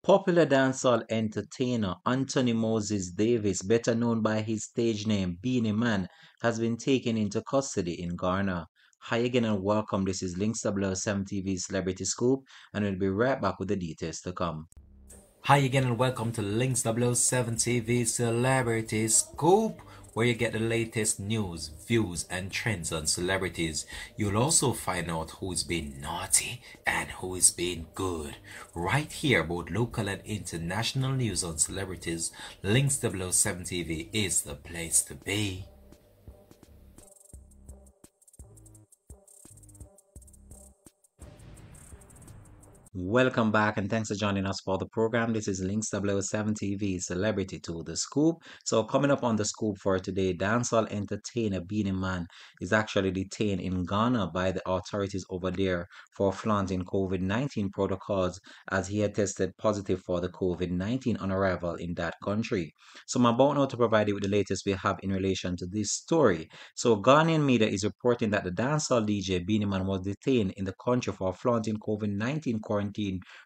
Popular dancehall entertainer Anthony Moses Davis, better known by his stage name Beenie Man, has been taken into custody in Ghana. Hi again and welcome. This is Links 007 TV Celebrity Scoop, and we'll be right back with the details to come. Hi again and welcome to Links 007 TV Celebrity Scoop, where you get the latest news, views, and trends on celebrities. You'll also find out who's been naughty and who is being good. Right here, both local and international news on celebrities, Links 007 TV is the place to be. Welcome back and thanks for joining us for the program. This is Links 007 TV Celebrity to the Scoop. So coming up on the scoop for today, dancehall entertainer Beenie Man is actually detained in Ghana by the authorities over there for flaunting COVID-19 protocols as he had tested positive for the COVID-19 on arrival in that country. So I'm about now to provide you with the latest we have in relation to this story. So Ghanaian media is reporting that the dancehall DJ Beenie Man was detained in the country for flaunting COVID-19 quarantine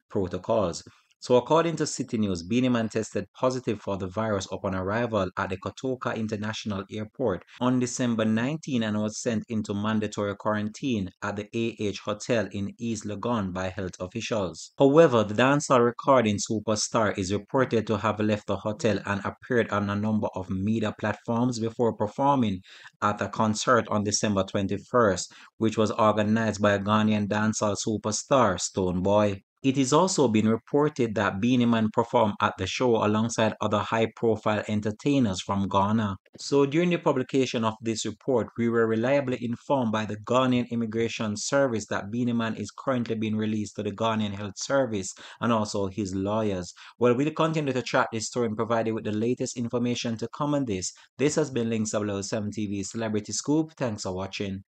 protocols. So according to City News, Beenie Man tested positive for the virus upon arrival at the Kotoka International Airport on December 19 and was sent into mandatory quarantine at the AH Hotel in East Legon by health officials. However, the dancehall recording superstar is reported to have left the hotel and appeared on a number of media platforms before performing at a concert on December 21st, which was organized by Ghanaian dancehall superstar Stonebwoy. It is also been reported that Beenie Man performed at the show alongside other high-profile entertainers from Ghana. So during the publication of this report, we were reliably informed by the Ghanaian Immigration Service that Beenie Man is currently being released to the Ghanaian Health Service and also his lawyers. Well, we'll continue to track this story and provide you with the latest information to come on this. This has been Links 007 TV Celebrity Scoop. Thanks for watching.